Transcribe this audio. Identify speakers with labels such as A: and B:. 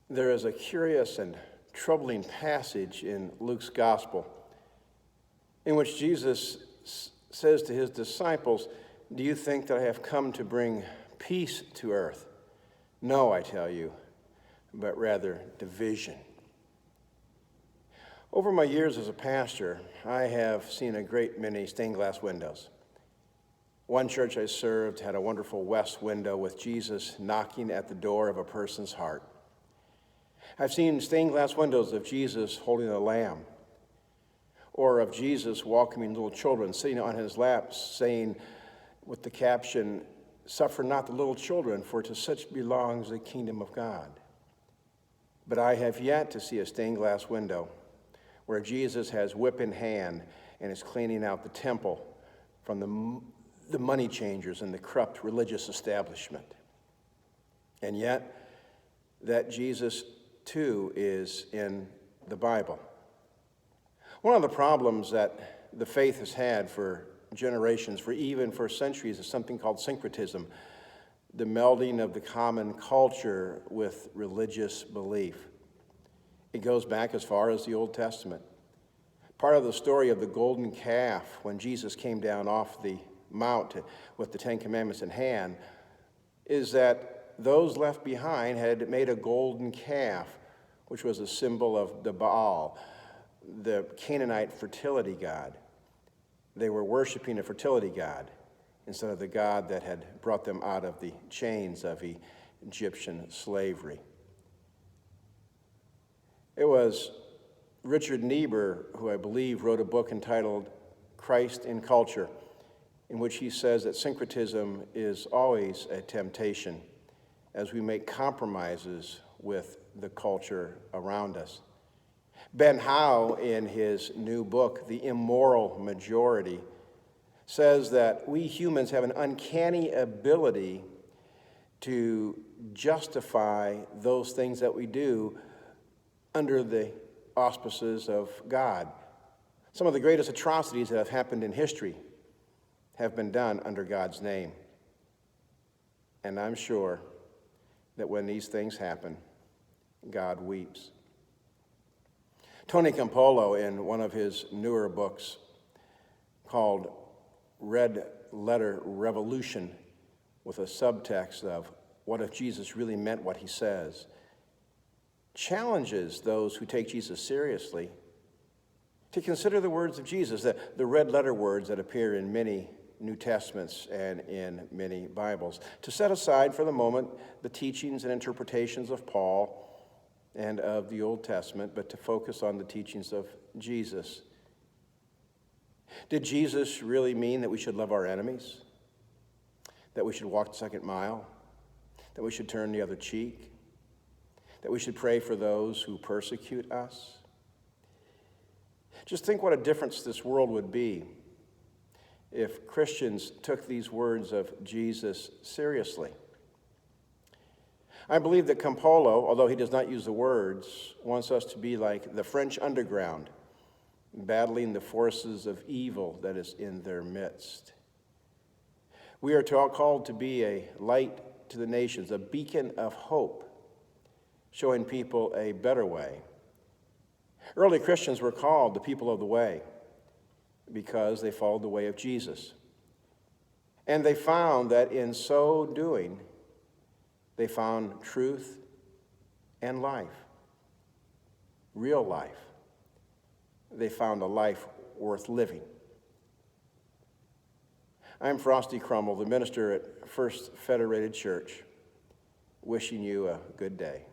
A: There is a curious and troubling passage in Luke's gospel in which Jesus says to his disciples, "Do you think that I have come to bring peace to earth? No, I tell you, but rather division." Over my years as a pastor, I have seen a great many stained glass windows. One church I served had a wonderful west window with Jesus knocking at the door of a person's heart. I've seen stained glass windows of Jesus holding a lamb, or of Jesus welcoming little children sitting on his lap, saying with the caption, "Suffer not the little children, for to such belongs the kingdom of God." But I have yet to see a stained glass window where Jesus has whip in hand and is cleaning out the temple from the money changers and the corrupt religious establishment. And yet, that Jesus too is in the Bible. One of the problems that the faith has had for generations, for centuries, is something called syncretism, the melding of the common culture with religious belief. It goes back as far as the Old Testament. Part of the story of the golden calf, when Jesus came down off the mount with the Ten Commandments in hand, is that those left behind had made a golden calf, which was a symbol of the Baal, the Canaanite fertility god. They were worshiping a fertility god instead of the God that had brought them out of the chains of Egyptian slavery. It was Richard Niebuhr who I believe wrote a book entitled Christ in Culture, in which he says that syncretism is always a temptation as we make compromises with the culture around us. Ben Howe, in his new book, The Immoral Majority, says that we humans have an uncanny ability to justify those things that we do under the auspices of God. Some of the greatest atrocities that have happened in history have been done under God's name. And I'm sure that when these things happen, God weeps. Tony Campolo, in one of his newer books called Red Letter Revolution, with a subtext of what if Jesus really meant what he says, challenges those who take Jesus seriously to consider the words of Jesus, the red letter words that appear in many New Testaments and in many Bibles, to set aside for the moment the teachings and interpretations of Paul and of the Old Testament, but to focus on the teachings of Jesus. Did Jesus really mean that we should love our enemies? That we should walk the second mile? That we should turn the other cheek? That we should pray for those who persecute us? Just think what a difference this world would be if Christians took these words of Jesus seriously. I believe that Campolo, although he does not use the words, wants us to be like the French underground, battling the forces of evil that is in their midst. We are called to be a light to the nations, a beacon of hope, showing people a better way. Early Christians were called the people of the way because they followed the way of Jesus. And they found that in so doing, they found truth and life, real life. They found a life worth living. I'm Frosty Crummell, the minister at First Federated Church, wishing you a good day.